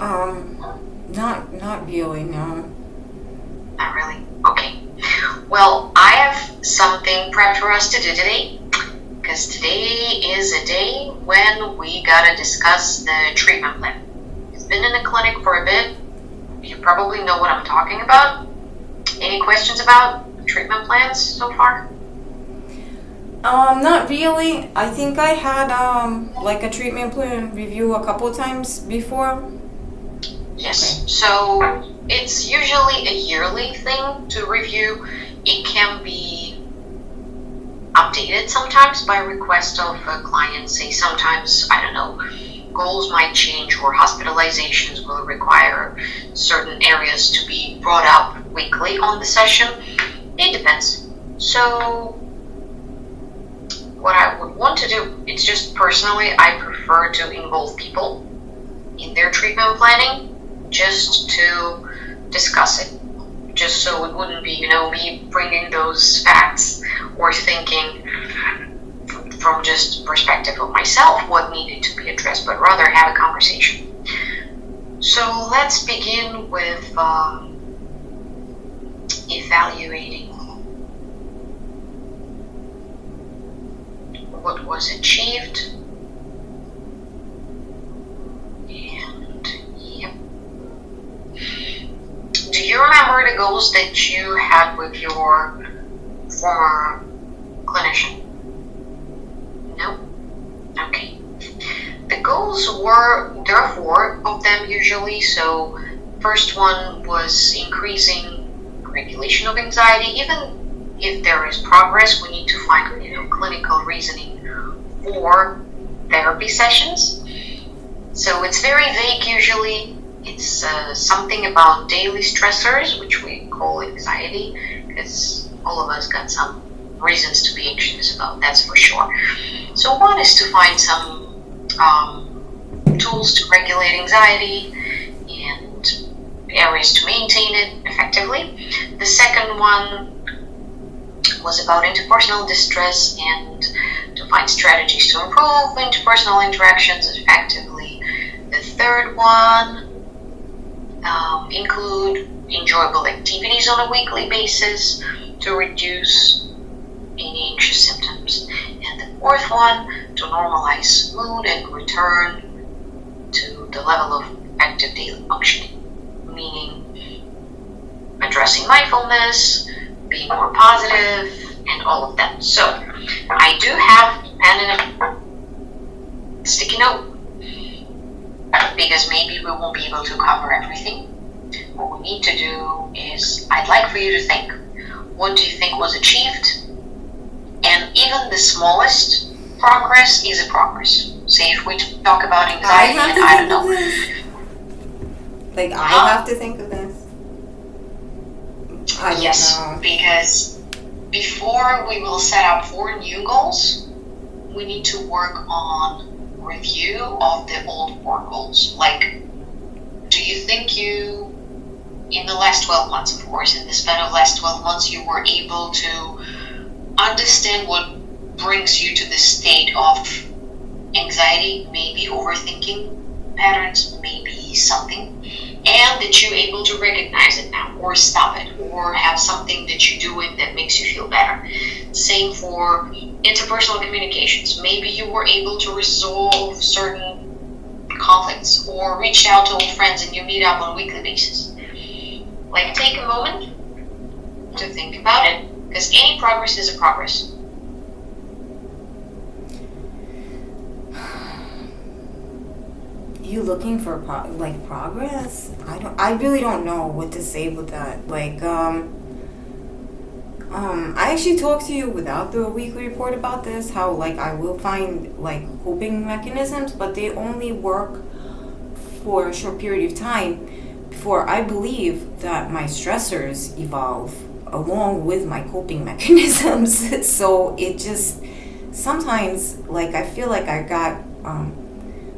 Not really, no. Not really. Okay. Well, I have something prepped for us to do today, because today is a day when we gotta discuss the treatment plan. It's been in the clinic for a bit. You probably know what I'm talking about. Any questions about treatment plans so far? Not really. I think I had like a treatment plan review a couple times before. Yes. So it's usually a yearly thing to review. It can be updated sometimes by request of a client. Say sometimes, I don't know, goals might change or hospitalizations will require certain areas to be brought up weekly on the session. It depends. So what I would want to do, it's just personally, I prefer to involve people in their treatment planning just to discuss it. Just so it wouldn't be, me bringing those facts or thinking from just perspective of myself what needed to be addressed, but rather have a conversation. So let's begin with evaluating what was achieved. And yep. Do you remember the goals that you had with your former clinician? No? Okay. The goals there are 4 of them usually. So first one was increasing regulation of anxiety. Even if there is progress, we need to find clinical reasoning for therapy sessions. So it's very vague usually. It's something about daily stressors, which we call anxiety, because all of us got some reasons to be anxious about, that's for sure. So one is to find some tools to regulate anxiety and areas to maintain it effectively. The second one was about interpersonal distress and to find strategies to improve interpersonal interactions effectively. The third one include enjoyable activities on a weekly basis to reduce any anxious symptoms. And the fourth one, to normalize mood and return to the level of effective daily functioning, meaning addressing mindfulness, being more positive, and all of that. So I do have pen and a sticky note, because maybe we won't be able to cover everything. What we need to do is, I'd like for you to think, what do you think was achieved? And even the smallest progress is a progress. Say if we talk about anxiety, I don't know. Like, I have to think of this? Yes, because before we will set up 4 new goals, we need to work on review of the old 4 goals. Like, do you think in the last 12 months, of course, in the span of last 12 months, you were able to understand what brings you to the state of anxiety, maybe overthinking patterns, maybe something, and that you're able to recognize it now, or stop it, or have something that you're doing that makes you feel better. Same for interpersonal communications. Maybe you were able to resolve certain conflicts or reach out to old friends and you meet up on a weekly basis. Like, take a moment to think about it, because any progress is a progress. You looking for progress? I really don't know what to say with that. Like, I actually talked to you without the weekly report about this, how like I will find like coping mechanisms, but they only work for a short period of time before I believe that my stressors evolve along with my coping mechanisms. So it just sometimes, like, I feel like I got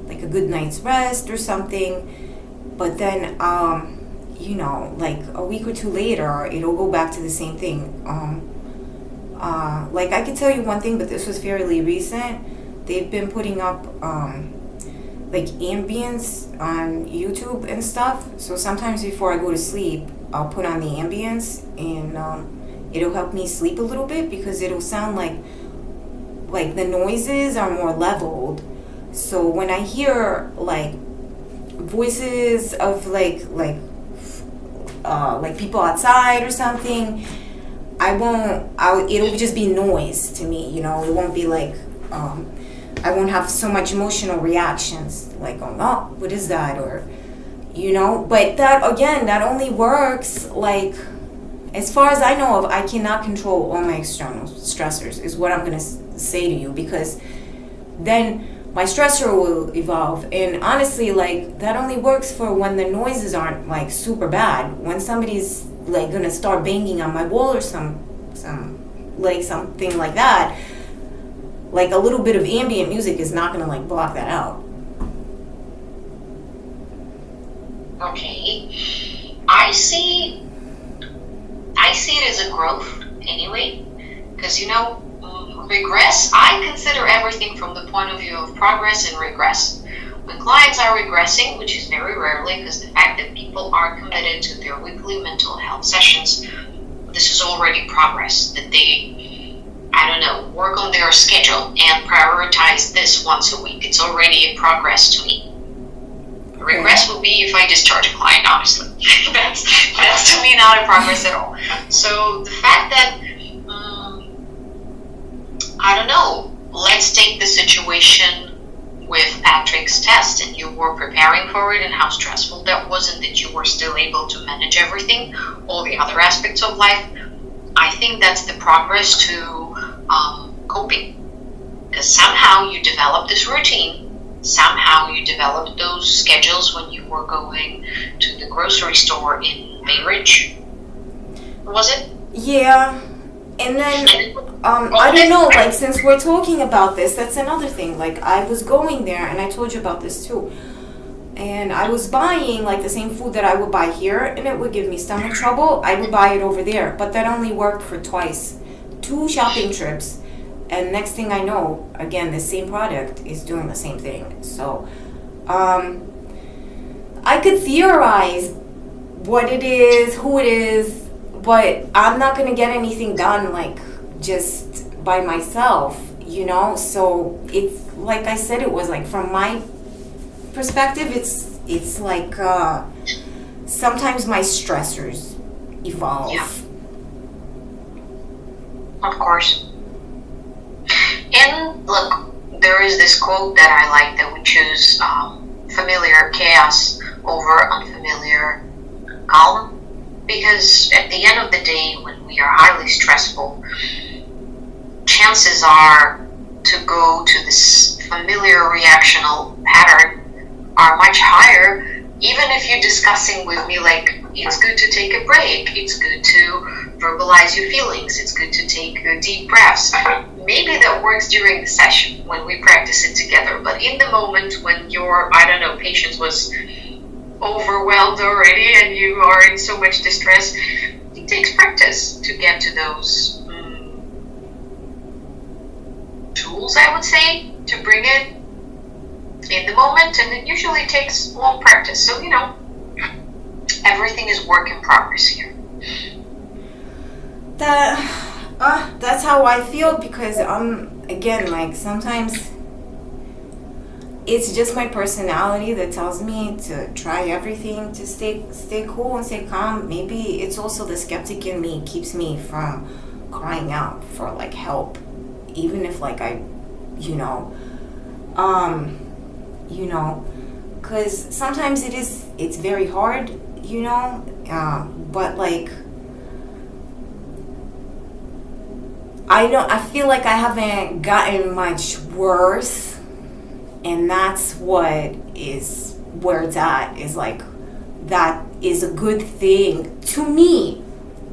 like a good night's rest or something, but then like a week or two later it'll go back to the same thing. Like, I could tell you one thing, but this was fairly recent. They've been putting up like ambience on YouTube and stuff. So sometimes before I go to sleep, I'll put on the ambience, and it'll help me sleep a little bit because it'll sound like the noises are more leveled. So when I hear like voices of like people outside or something, it'll just be noise to me, you know. It won't be like, I won't have so much emotional reactions, like, oh, what is that? Or, you know, but that only works, like, as far as I know of, I cannot control all my external stressors, is what I'm going to say to you, because then my stressor will evolve. And honestly, like, that only works for when the noises aren't, like, super bad. When somebody's, like, going to start banging on my wall or something like that, like, a little bit of ambient music is not going to, like, block that out. Okay. I see it as a growth anyway, because, you know, regress, I consider everything from the point of view of progress and regress. When clients are regressing, which is very rarely, because the fact that people are committed to their weekly mental health sessions, this is already progress, that they, I don't know, work on their schedule and prioritize this once a week. It's already a progress to me. Regress would be if I discharge a client, honestly. that's to me not a progress at all. So the fact that, I don't know, let's take the situation with Patrick's test, and you were preparing for it, and how stressful that was, and that you were still able to manage everything, all the other aspects of life. I think that's the progress to coping. Because somehow you developed this routine, somehow you developed those schedules when you were going to the grocery store in Bay Ridge. Was it? Yeah. And then, I don't know, like, since we're talking about this, that's another thing. Like, I was going there, and I told you about this too, and I was buying, like, the same food that I would buy here, and it would give me stomach trouble. I would buy it over there, but that only worked for twice. 2 shopping trips, and next thing I know, again, the same product is doing the same thing. So, I could theorize what it is, who it is, but I'm not going to get anything done, like, just by myself, you know? So it's, like I said, it was like, from my perspective, it's like, sometimes my stressors evolve. Yeah. Of course. And look, there is this quote that I like, that we choose familiar chaos over unfamiliar calm. Because at the end of the day, when we are highly stressful, chances are to go to this familiar reactional pattern are much higher. Even if you're discussing with me, like, it's good to take a break, it's good to verbalize your feelings, it's good to take deep breaths. Maybe that works during the session when we practice it together. But in the moment when your, I don't know, patient was overwhelmed already and you are in so much distress, it takes practice to get to those tools, I would say, to bring it in the moment, and it usually takes long practice. So, you know, everything is work in progress here. That's how I feel, because again, like, sometimes it's just my personality that tells me to try everything to stay cool and stay calm. Maybe it's also the skeptic in me keeps me from crying out for, like, help, even if, like, I, you know, because sometimes it's very hard, you know, but, like, I feel like I haven't gotten much worse. And that's where it's at, is like, that is a good thing to me,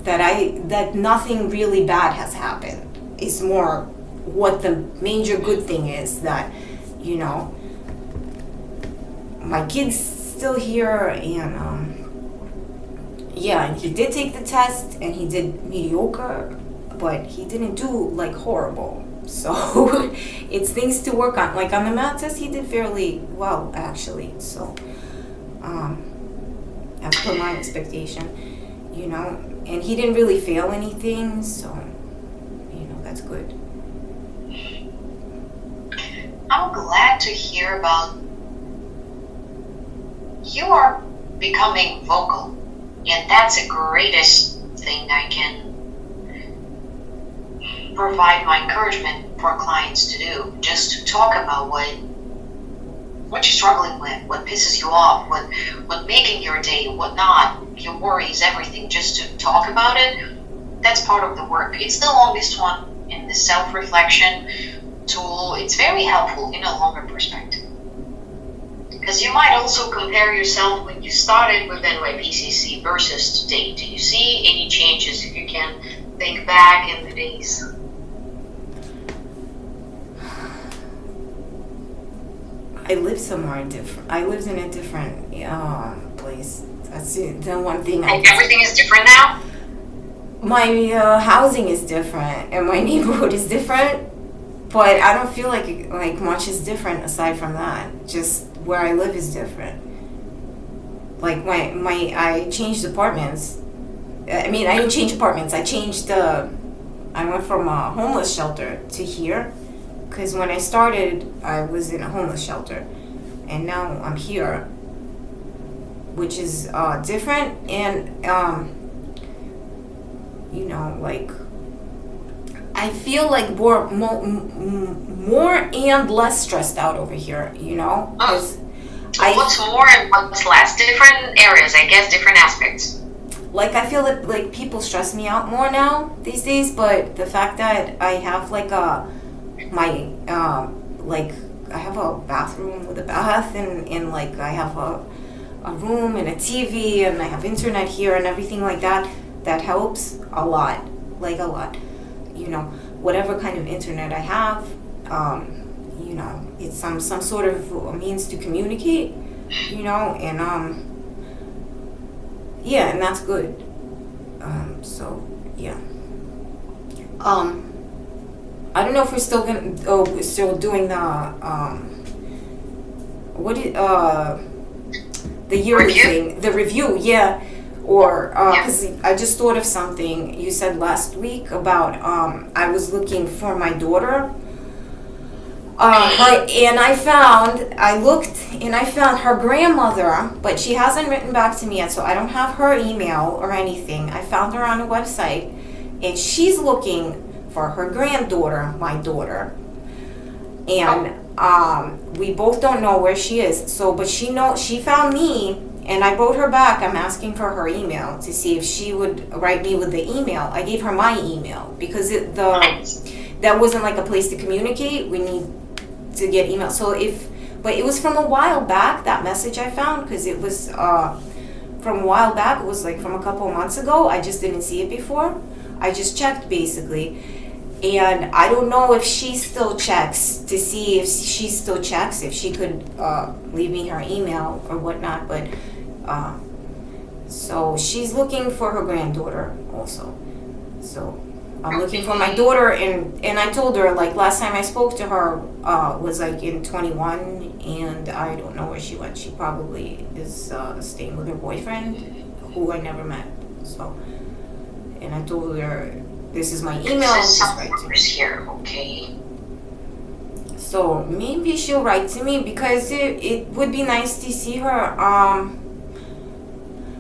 that nothing really bad has happened. It's more what the major good thing is, that, you know, my kid's still here, and yeah, and he did take the test, and he did mediocre, but he didn't do, like, horrible. So it's things to work on. Like on the math test, he did fairly well actually. So as per my expectation, and he didn't really fail anything. So that's good. I'm glad to hear about you are becoming vocal, and that's the greatest thing I can provide my encouragement for clients to do. Just to talk about what you're struggling with, what pisses you off, what making your day, what not, your worries, everything. Just to talk about it, that's part of the work. It's the longest one in the self-reflection tool. It's very helpful in a longer perspective. Because you might also compare yourself when you started with NYPCC versus today. Do you see any changes if you can think back in the days? I lived somewhere different. I lived in a different place. That's the one thing. And everything is different now? My housing is different, and my neighborhood is different. But I don't feel like much is different aside from that. Just where I live is different. Like I changed apartments. I mean, I didn't change apartments. I went from a homeless shelter to here. Because when I started, I was in a homeless shelter. And now I'm here. Which is different. And, I feel like more and less stressed out over here, Because what's more and what's less? Different areas, I guess, different aspects. Like, I feel like people stress me out more now these days, but the fact that I have I have a bathroom with a bath and I have a room and a TV and I have internet here and everything like that, that helps a lot, a lot. Whatever kind of internet I have, it's some sort of means to communicate, and and that's good. So yeah. I don't know if we're still we're still doing the yearly thing, the review, yeah. Or, because I just thought of something you said last week about, I was looking for my daughter. And I looked and I found her grandmother, but she hasn't written back to me yet, so I don't have her email or anything. I found her on a website, and she's looking for her granddaughter, my daughter. And, we both don't know where she is, but she found me. And I wrote her back, I'm asking for her email to see if she would write me with the email. I gave her my email because that wasn't a place to communicate. We need to get email. But it was from a while back, that message I found, because it was from a while back. It was from a couple of months ago. I just didn't see it before. I just checked basically. And I don't know if she still checks to see if she still checks, if she could leave me her email or whatnot. But so she's looking for her granddaughter also. So I'm looking for my daughter, and I told her last time I spoke to her was in 21, and I don't know where she went. She probably is staying with her boyfriend, who I never met. So, and I told her, this is my email. Just write to me here, okay? So maybe she'll write to me because it would be nice to see her.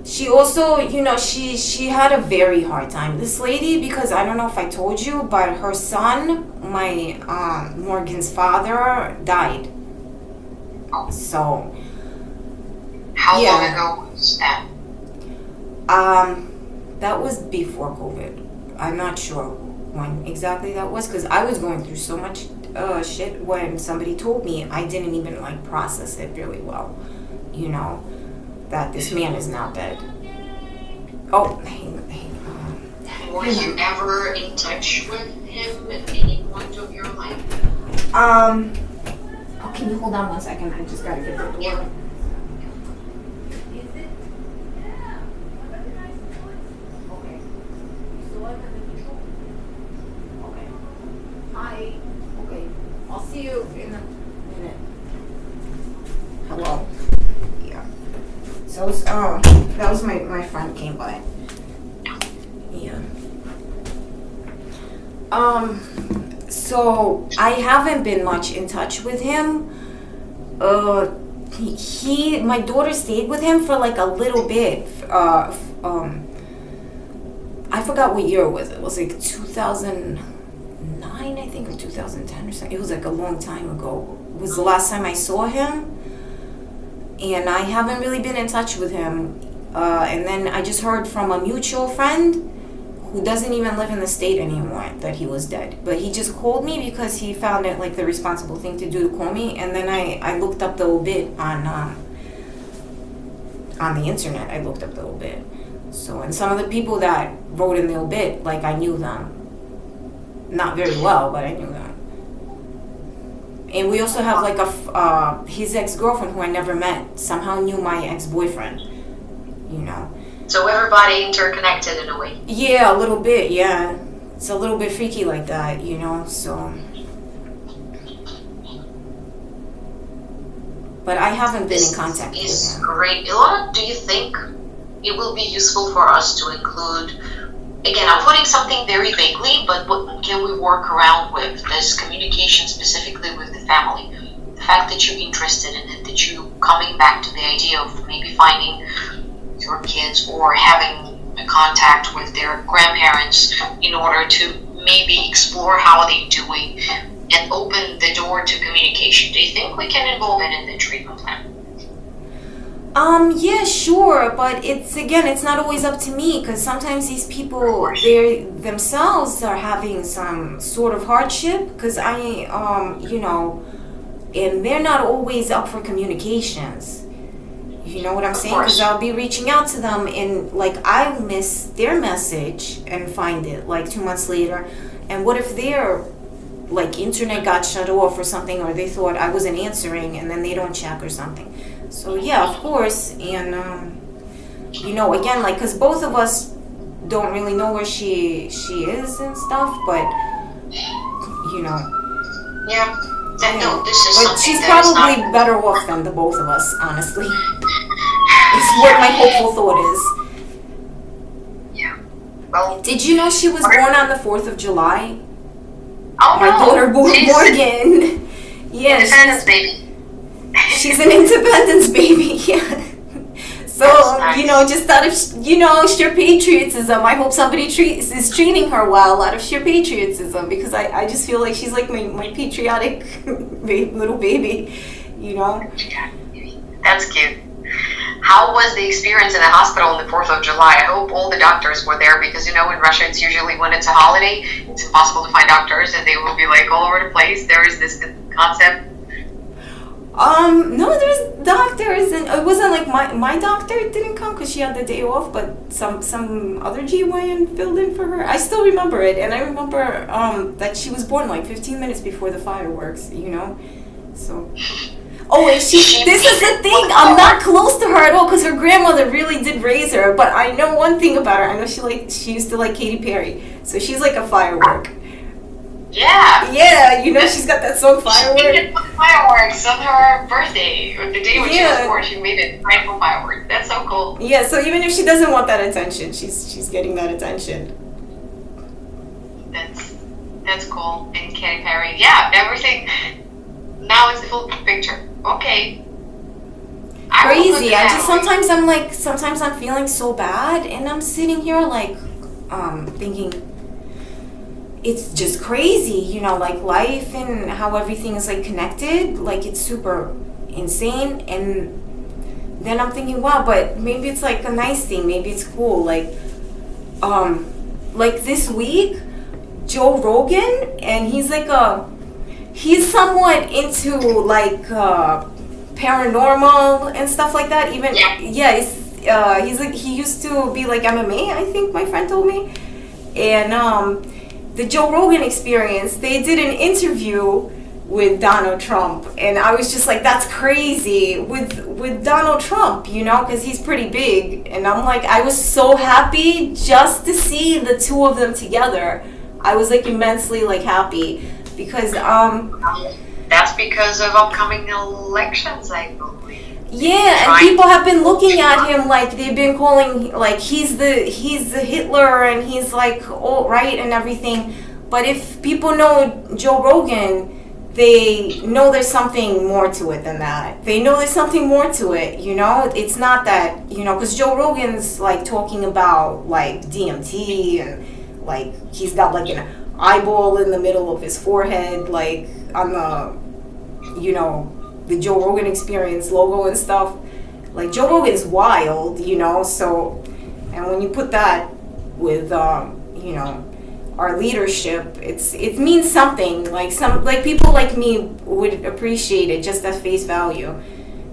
She also, she had a very hard time. This lady, because I don't know if I told you, but her son, my Morgan's father, died. So. How long ago was that? That was before COVID. I'm not sure when exactly that was, because I was going through so much shit when somebody told me. I didn't even process it really well, that this man is not dead. Oh, hang on. Were you ever in touch with him at any point of your life? Oh, can you hold on 1 second? I just gotta get the door. Yeah. I That was my friend came by. Yeah. So I haven't been much in touch with him. My daughter stayed with him for like a little bit. I forgot what year it was. It was like 2009, I think, or 2010 or something. It was like a long time ago. It was the last time I saw him. And I haven't really been in touch with him. And then I just heard from a mutual friend who doesn't even live in the state anymore that he was dead. But he just called me because he found it like the responsible thing to do to call me. And then I looked up the obit on the internet. I looked up the obit. So, and some of the people that wrote in the obit, like I knew them. Not very well, but I knew them. And we also have like his ex-girlfriend who I never met somehow knew my ex-boyfriend, you know. So everybody interconnected in a way. Yeah, a little bit, yeah. It's a little bit freaky like that, you know, so. But I haven't been in contact with him. This is great. Ilona, do you think it will be useful for us to include, again, I'm putting something very vaguely, but what can we work around with this communication specifically with the family? The fact that you're interested in it, that you're coming back to the idea of maybe finding your kids or having a contact with their grandparents in order to maybe explore how they're doing and open the door to communication. Do you think we can involve it in the treatment plan? Yeah, sure, but it's not always up to me, because sometimes these people, they themselves are having some sort of hardship, because you know, and they're not always up for communications. You know what I'm saying? Because I'll be reaching out to them and like I'll miss their message and find it like 2 months later. And what if their like internet got shut off or something, or they thought I wasn't answering and then they don't check or something. So yeah, of course. And you know, again, like, because both of us don't really know where she is and stuff, but you know. Yeah. No, this is but she's probably better off than the both of us, honestly. It's what my hopeful thought is. Yeah. Well, did you know she was born on the 4th of July? Oh, my daughter Morgan. Yeah, Independence baby. She's an independence baby. Yeah. So nice. You know, just out of sheer patriotism, I hope somebody is treating her well out of sheer patriotism, because I just feel like she's like my patriotic little baby, you know. That's cute. How was the experience in the hospital on the 4th of July? I hope all the doctors were there, because you know in Russia it's usually when it's a holiday, it's impossible to find doctors and they will be like all over the place. There is this concept. No, there's doctors, and it wasn't like my doctor didn't come because she had the day off, but some other GYN filled in for her. I still remember it, and I remember that she was born like 15 minutes before the fireworks, you know. So, oh, and this is the thing. I'm not close to her at all because her grandmother really did raise her. But I know one thing about her. I know she used to like Katy Perry, so she's like a firework. Yeah. Yeah, you know, she's got that song Fireworks. She made fireworks on her birthday, or the day when she was born. She made it right for fireworks. That's so cool. Yeah, so even if she doesn't want that attention, she's getting that attention. That's cool. And Katy Perry, yeah, everything. Now it's the full picture. Okay. Crazy. Sometimes I'm feeling so bad, and I'm sitting here like, thinking, it's just crazy, you know, like life and how everything is like connected, like it's super insane. And then I'm thinking, wow, but maybe it's like a nice thing, maybe it's cool, like this week Joe Rogan, and he's somewhat into like paranormal and stuff like that. Even he's like, he used to be like MMA, I think my friend told me. And the Joe Rogan Experience, they did an interview with Donald Trump, and I was just like, that's crazy with Donald Trump, you know, because he's pretty big. And I'm like, I was so happy just to see the two of them together. I was like immensely like happy, because that's because of upcoming elections, I believe. Yeah, and people have been looking at him like they've been calling like he's the Hitler and he's like all right and everything. But if people know Joe Rogan, they know there's something more to it than that. They know there's something more to it, you know? It's not that, you know, because Joe Rogan's like talking about like DMT and like he's got like an eyeball in the middle of his forehead, like on the, you know, the Joe Rogan Experience logo and stuff. Like Joe Rogan's wild, you know, so, and when you put that with, you know, our leadership, it means something. Like people like me would appreciate it just at face value,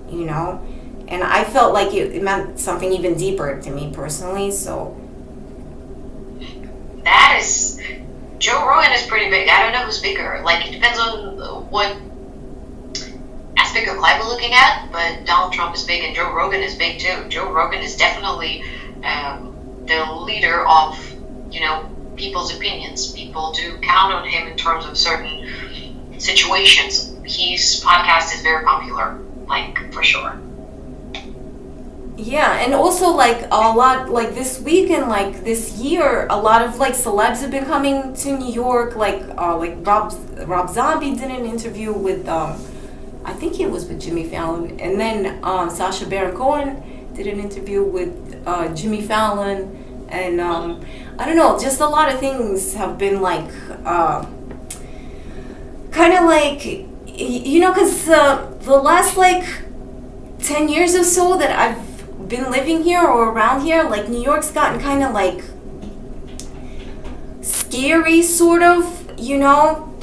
you know. And I felt like it meant something even deeper to me personally. So that is, Joe Rogan is pretty big. I don't know who's bigger. Like it depends on what aspect of life we're looking at. But Donald Trump is big and Joe Rogan is big too. Joe Rogan is definitely the leader of, you know, people's opinions. People do count on him in terms of certain situations. His podcast is very popular, like for sure. Yeah, and also like a lot, like this week and like this year, a lot of like celebs have been coming to New York. Like Rob Zombie did an interview with I think it was with Jimmy Fallon, and then Sacha Baron Cohen did an interview with Jimmy Fallon. And I don't know, just a lot of things have been like kind of like, you know, because the last like 10 years or so that I've been living here or around here, like New York's gotten kind of like scary sort of, you know,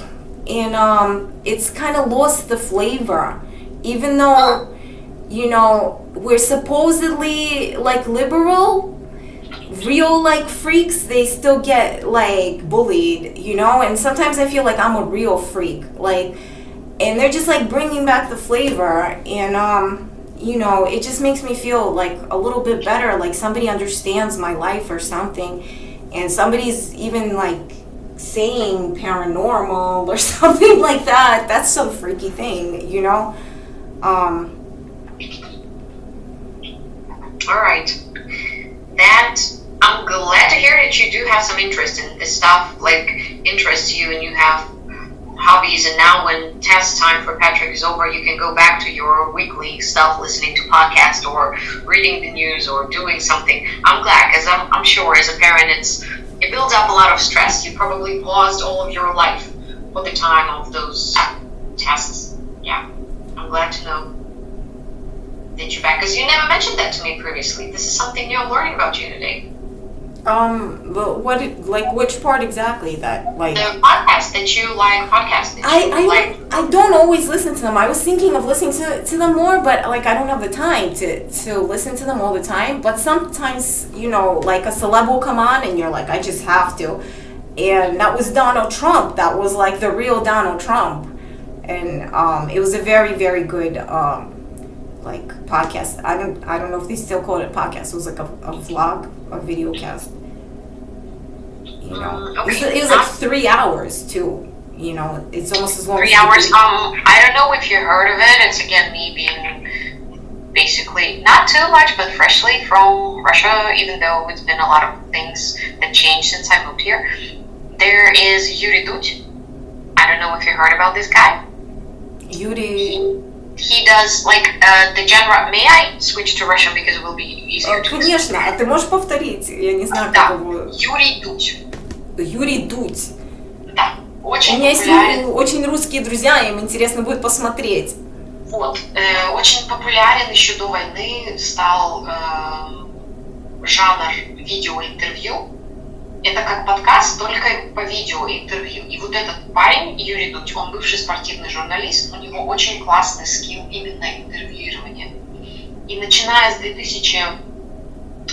and it's kind of lost the flavor, even though, you know, we're supposedly like liberal. Real like freaks, they still get like bullied, you know, and sometimes I feel like I'm a real freak, like, and they're just like bringing back the flavor, and you know, it just makes me feel like a little bit better, like somebody understands my life or something, and somebody's even like saying paranormal or something like that. That's some freaky thing, you know. All right, that I'm glad to hear that you do have some interest in this stuff, like interests you and you have hobbies, and now when test time for Patrick is over, you can go back to your weekly stuff, listening to podcasts or reading the news or doing something. I'm glad, because I'm sure as a parent it builds up a lot of stress. You probably paused all of your life for the time of those tests. Yeah, I'm glad to know that you're back, because you never mentioned that to me previously. This is something new I'm learning about you today. But like which part exactly that like? The podcast that you like, I don't always listen to them. I was thinking of listening to them more, but like I don't have the time to listen to them all the time. But sometimes, you know, like a celeb will come on and you're like, I just have to. And that was Donald Trump. That was like the real Donald Trump. And it was a very, very good like podcast. I don't know if they still call it a podcast. It was like a vlog, a video cast. You know, okay. It was like 3 hours too. You know, it's almost as long. 3 hours. I don't know if you heard of it. It's again me being basically not too much, but freshly from Russia. Even though it's been a lot of things that changed since I moved here. There is Yuri Dudь. I don't know if you heard about this guy. Yuri. He does like the genre. May I switch to Russian because it will be easier to Конечно, а ты можешь повторить? Я не знаю, да. как его... Юрий Дудь. Юрий Дудь. Да, очень У меня популярен. есть очень русские друзья, им интересно будет посмотреть. Вот. Очень популярен еще до войны стал жанр видеоинтервью. Это как подкаст, только по видеоинтервью. И вот этот парень, Юрий Дудь, он бывший спортивный журналист, у него очень классный скилл именно интервьюирования. И начиная с 2000,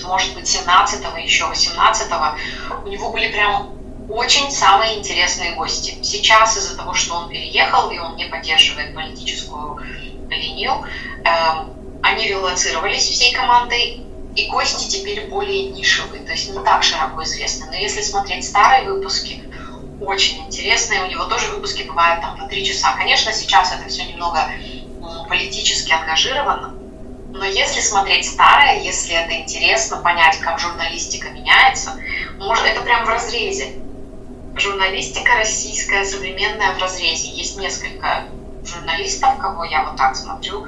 может быть, 17-го, еще 18-го, у него были прям очень самые интересные гости. Сейчас из-за того, что он переехал, и он не поддерживает политическую линию, они релоцировались всей командой, и гости теперь более нишевые, то есть не так широко известны. Но если смотреть старые выпуски, очень интересные, у него тоже выпуски бывают там по 3 часа. Конечно, сейчас это все немного политически ангажировано, Но если смотреть старое, если это интересно, понять, как журналистика меняется, может, это прям в разрезе. Журналистика российская современная в разрезе. Есть несколько журналистов, кого я вот так смотрю,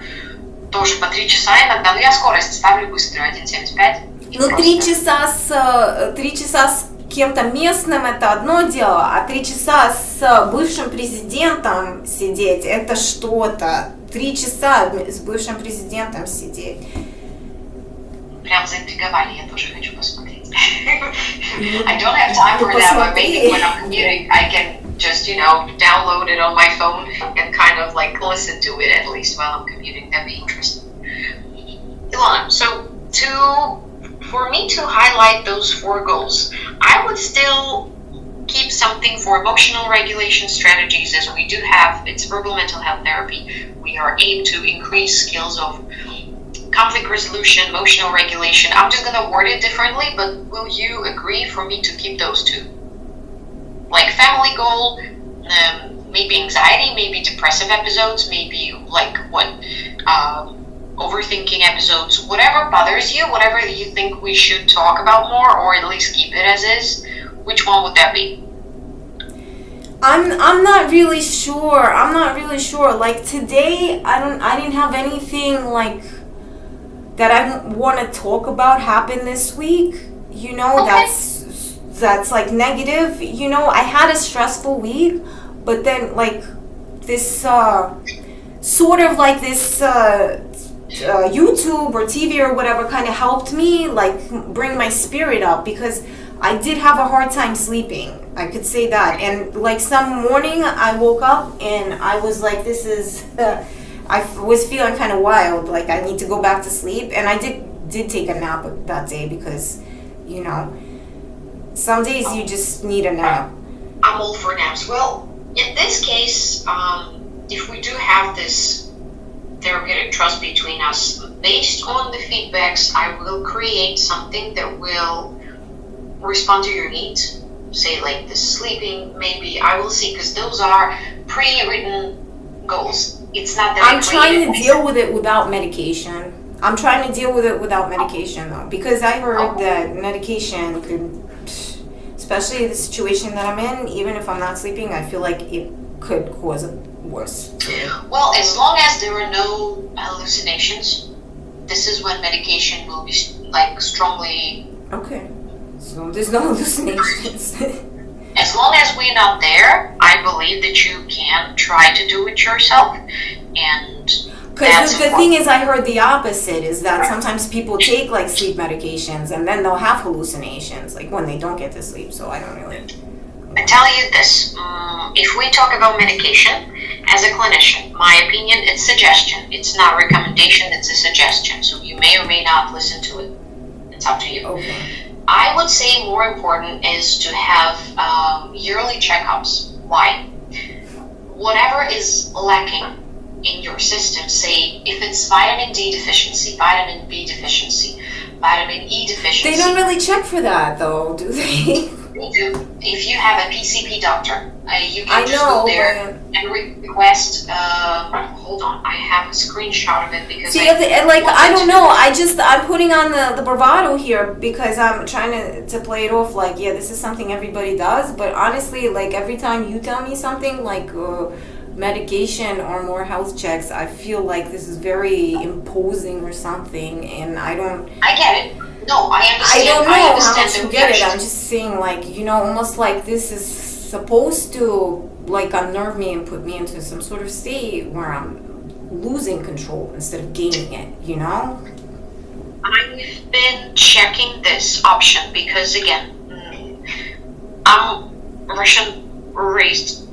тоже по 3 часа иногда, но я скорость ставлю быструю, 1.75. Ну, 3 часа с кем-то местным это одно дело, а 3 часа с бывшим президентом сидеть это что-то. 3 часа с бывшим президентом сидеть. Прям заинтриговали, я тоже хочу посмотреть. I don't have time for that, but maybe when I'm commuting, I can just, download it on my phone and kind of like listen to it at least while I'm commuting. That'd be interesting. Ilona, so for me to highlight those 4 goals, I would still keep something for emotional regulation strategies, as we do have, it's verbal mental health therapy. We are aimed to increase skills of conflict resolution, emotional regulation. I'm just going to word it differently, but will you agree for me to keep those 2? Like family goal, maybe anxiety, maybe depressive episodes, maybe like overthinking episodes, whatever bothers you, whatever you think we should talk about more, or at least keep it as is. Which one would that be? I'm not really sure. Like today, I didn't have anything like that I want to talk about happen this week. Okay. That's like negative. I had a stressful week, but then like this sort of like this YouTube or TV or whatever kind of helped me like bring my spirit up, because I did have a hard time sleeping. I could say that. And like some morning I woke up and I was like, I was feeling kind of wild. Like I need to go back to sleep. And I did take a nap that day because, some days you just need a nap. I'm all for naps. Well, in this case, if we do have this therapeutic trust between us, based on the feedbacks, I will create something that will respond to your needs. Say like the sleeping, maybe I will see, because those are pre-written goals. It's not that I'm trying to deal with it without medication. Though, because I heard that medication could, especially the situation that I'm in, even if I'm not sleeping, I feel like it could cause it worse. Well, as long as there are no hallucinations, this is when medication will be like strongly. Okay. So there's no hallucinations. As long as we're not there, I believe that you can try to do it yourself. And because the thing is, I heard the opposite, is that sometimes people take like sleep medications and then they'll have hallucinations, like when they don't get to sleep. So I don't really. I tell you this, if we talk about medication, as a clinician, my opinion, it's suggestion. It's not recommendation, it's a suggestion. So you may or may not listen to it. It's up to you. Okay. I would say more important is to have yearly checkups. Why? Whatever is lacking in your system, say if it's vitamin D deficiency, vitamin B deficiency, vitamin E deficiency. They don't really check for that though, do they? They do. If you have a PCP doctor, you can just go there and request. Hold on, I have a screenshot of it because. See, I don't know. I'm putting on the bravado here because I'm trying to play it off like, yeah, this is something everybody does. But honestly, like every time you tell me something like medication or more health checks, I feel like this is very imposing or something, and I don't. I get it. No, I understand. I don't know how much you get it. I'm just saying, like, almost like this is supposed to, like, unnerve me and put me into some sort of state where I'm losing control instead of gaining it, I've been checking this option because, again, I'm a Russian-raised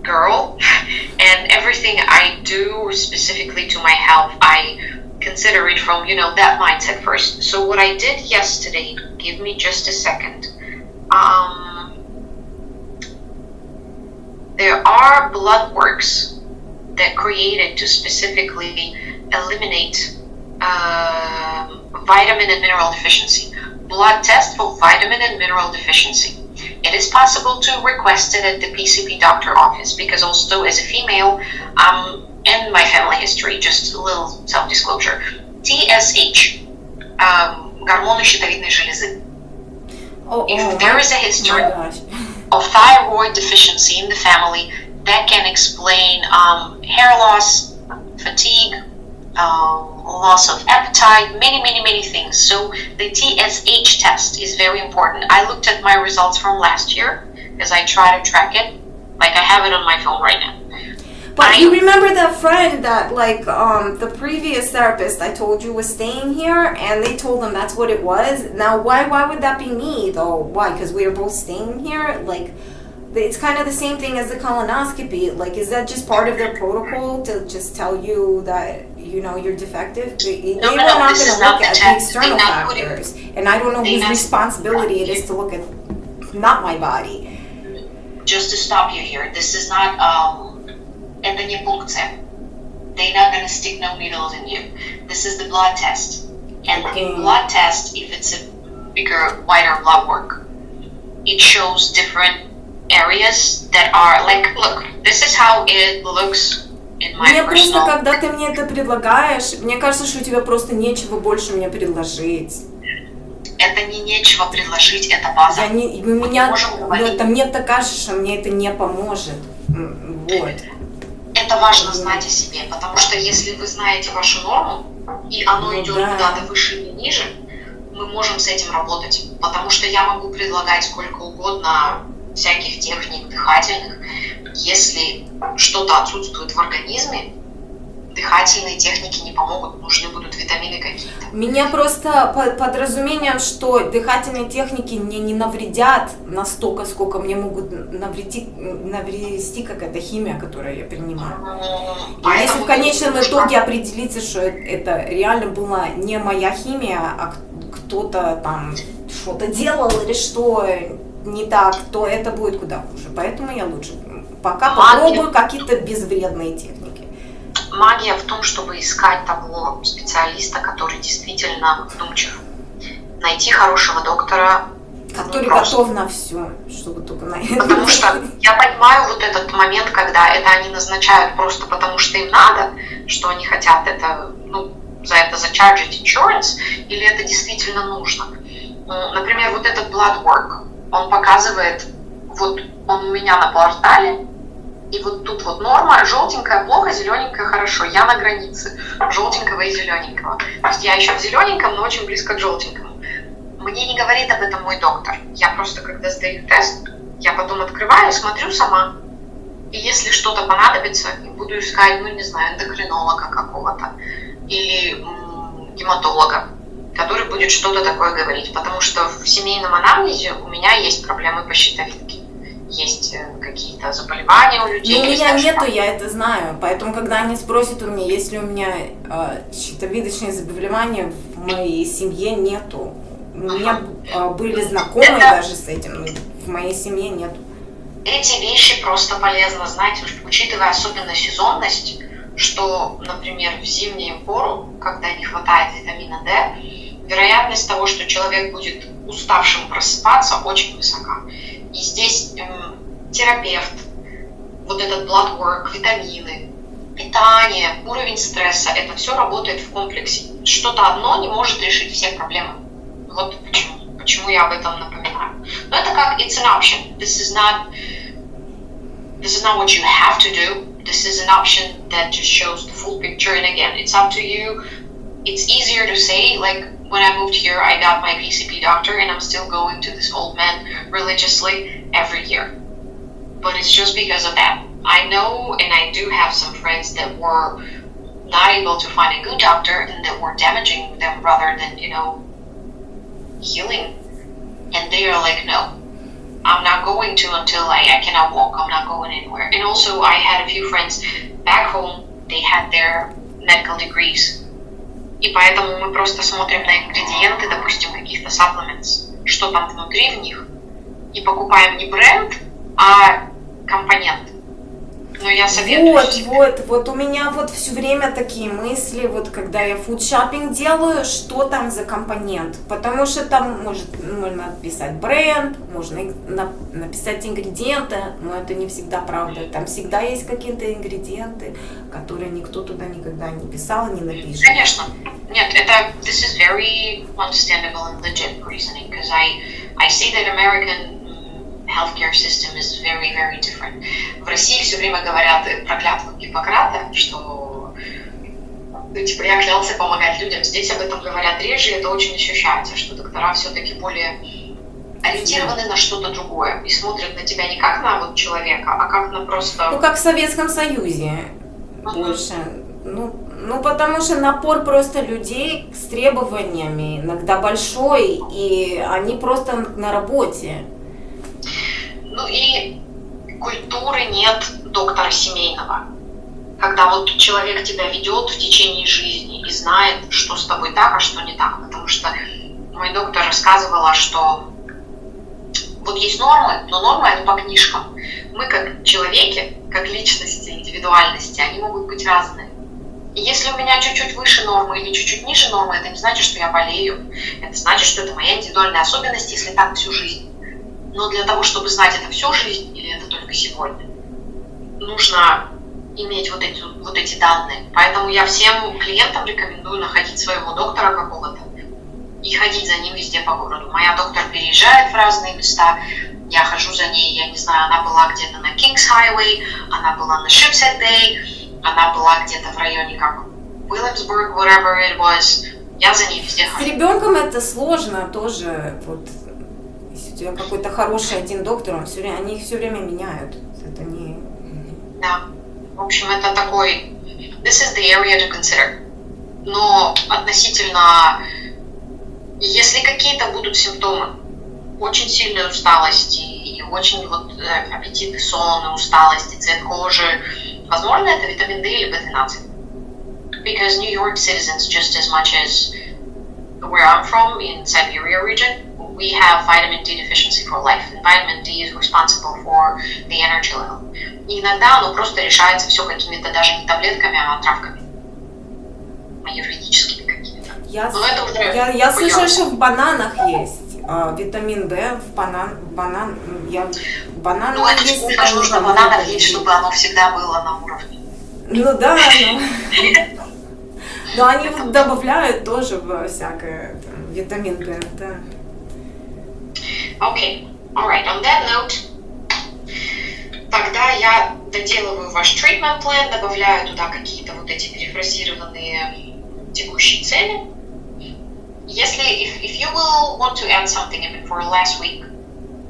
girl, and everything I do specifically to my health, I consider it from, that mindset first. So what I did yesterday, give me just a second. There are blood works that created to specifically eliminate vitamin and mineral deficiency. Blood test for vitamin and mineral deficiency. It is possible to request it at the PCP doctor office because also as a female, in my family history, just a little self-disclosure, TSH, гормоны щитовидной железы. If there is a history of thyroid deficiency in the family, that can explain hair loss, fatigue, loss of appetite, many things. So the TSH test is very important. I looked at my results from last year because I try to track it. Like I have it on my phone right now. But you remember that friend that the previous therapist I told you was staying here, and they told them that's what it was. Now why would that be me though? Why? Because we are both staying here? Like, it's kind of the same thing as the colonoscopy. Like, is that just part of their protocol to just tell you that, you're defective? They were not going to look at the external factors. And I don't know whose responsibility it is to look at not my body. Just to stop you here, this is not, это не пункция. They're not going to stick no needles in you. This is the blood test. And the blood test, if it's a bigger, wider blood work, it shows different areas that are like, look, this is how it looks in my Мне personal... просто, когда ты мне это предлагаешь, мне кажется, что у тебя просто нечего больше мне предложить. Это не нечего предложить, это база. Мне так кажется, что мне это не поможет. Вот. Это важно знать о себе, потому что если вы знаете вашу норму, и оно идет куда-то выше или ниже, мы можем с этим работать. Потому что я могу предлагать сколько угодно всяких техник дыхательных. Если что-то отсутствует в организме, дыхательные техники не помогут, нужны будут витамины какие-то. Меня просто под разумением, что дыхательные техники мне не навредят настолько, сколько мне могут наврести какая-то химия, которую я принимаю. И если в конечном итоге определиться, что это реально была не моя химия, а кто-то там что-то делал или что не так, то это будет куда хуже. Поэтому я лучше пока попробую какие-то безвредные техники. Магия в том, чтобы искать того специалиста, который действительно вдумчив. Найти хорошего доктора. Который готов на все, чтобы только на это. Потому что я понимаю вот этот момент, когда это они назначают просто потому, что им надо, что они хотят это, за это зачарджить insurance, или это действительно нужно. Например, вот этот blood work, он показывает, вот он у меня на портале, и вот тут вот норма, желтенькая плохо, зелененькая хорошо. Я на границе желтенького и зелененького. То есть я еще в зелененьком, но очень близко к желтенькому. Мне не говорит об этом мой доктор. Я просто, когда сдаю тест, я потом открываю, смотрю сама. И если что-то понадобится, буду искать, эндокринолога какого-то или гематолога, который будет что-то такое говорить. Потому что в семейном анамнезе у меня есть проблемы по щитовидке. Есть какие-то заболевания у людей. У меня нету, я это знаю. Поэтому, когда они спросят у меня, есть ли у меня щитовидочные заболевания, в моей семье нету. У меня были знакомые даже с этим, но в моей семье нету. Эти вещи просто полезно знать, учитывая особенно сезонность, что, например, в зимнюю пору, когда не хватает витамина D, вероятность того, что человек будет уставшим просыпаться, очень высока. И здесь терапевт, вот этот blood work, витамины, питание, уровень стресса, это все работает в комплексе. Что-то одно не может решить все проблемы. Вот почему я об этом напоминаю. Но это как it's an option. This is not what you have to do. This is an option that just shows the full picture. And again, it's up to you. It's easier to say, like, when I moved here, I got my PCP doctor, and I'm still going to this old man religiously every year. But it's just because of that. I know, and I do have some friends that were not able to find a good doctor and that were damaging them rather than, healing. And they are like, no, I'm not going to until I cannot walk. I'm not going anywhere. And also, I had a few friends back home, they had their medical degrees. И поэтому мы просто смотрим на ингредиенты, допустим, каких-то supplements, что там внутри в них, и покупаем не бренд, а компонент. Но я советую Вот у меня вот все время такие мысли, вот когда я фудшоппинг делаю, что там за компонент, потому что там можно написать бренд, можно написать ингредиенты, но это не всегда правда, там всегда есть какие-то ингредиенты, которые никто туда никогда не писал, не напишет. Конечно. Нет, это this is very understandable and legit reasoning, because I see that American healthcare system is very, very different. В России все время говорят про клятву Гиппократа, что типа я клялся помогать людям. Здесь об этом говорят реже, и это очень ощущается, что доктора все-таки более ориентированы на что-то другое и смотрят на тебя не как на вот человека, а как на просто... Ну, как в Советском Союзе больше. Ну, потому что напор просто людей с требованиями иногда большой, и они просто на работе. Ну и культуры нет доктора семейного. Когда вот человек тебя ведет в течение жизни и знает, что с тобой так, а что не так. Потому что мой доктор рассказывала, что вот есть нормы, но нормы это по книжкам. Мы как человеки, как личности, индивидуальности, они могут быть разные. И если у меня чуть-чуть выше нормы или чуть-чуть ниже нормы, это не значит, что я болею. Это значит, что это моя индивидуальная особенность, если так всю жизнь. Но для того, чтобы знать это всю жизнь или это только сегодня, нужно иметь вот эти данные. Поэтому я всем клиентам рекомендую находить своего доктора какого-то и ходить за ним везде по городу. Моя доктор переезжает в разные места, я хожу за ней, я не знаю, она была где-то на Kings Highway, она была на Shipshead Bay, она была где-то в районе как Williamsburg, whatever it was. Я за ней везде хожу. С ребенком это сложно тоже. Вот, если у тебя какой-то хороший один доктор, они их все время меняют. Это не... Да. В общем, это такой... This is the area to consider. Но относительно... Если какие-то будут симптомы очень сильной усталости и очень вот аппетитный сон, и усталость, и цвет кожи, возможно, это витамин D или B12. Because New York citizens, just as much as where I'm from, in Siberia region, we have vitamin D deficiency for life. And vitamin D is responsible for the energy level. И иногда оно просто решается все какими-то даже не таблетками, а травками. Аюрведическими какими-то. Я слышала, что в бананах есть витамин D, в банан ну, это сколько же нужно бананов есть, чтобы оно всегда было на уровне. Ну да, но они добавляют тоже всякое витамин D, да. Okay, alright, on that note, тогда я доделываю ваш treatment plan, добавляю туда какие-то вот эти перефразированные текущие цели. Если, if you will want to add something even for last week,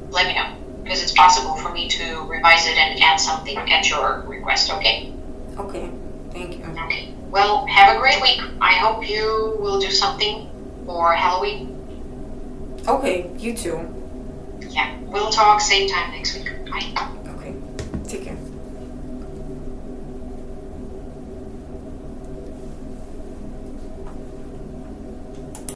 let me know, because it's possible for me to revise it and add something at your request, okay? Okay, thank you. Okay, well, have a great week. I hope you will do something for Halloween. Okay, you too. Yeah, we'll talk same time next week. Bye.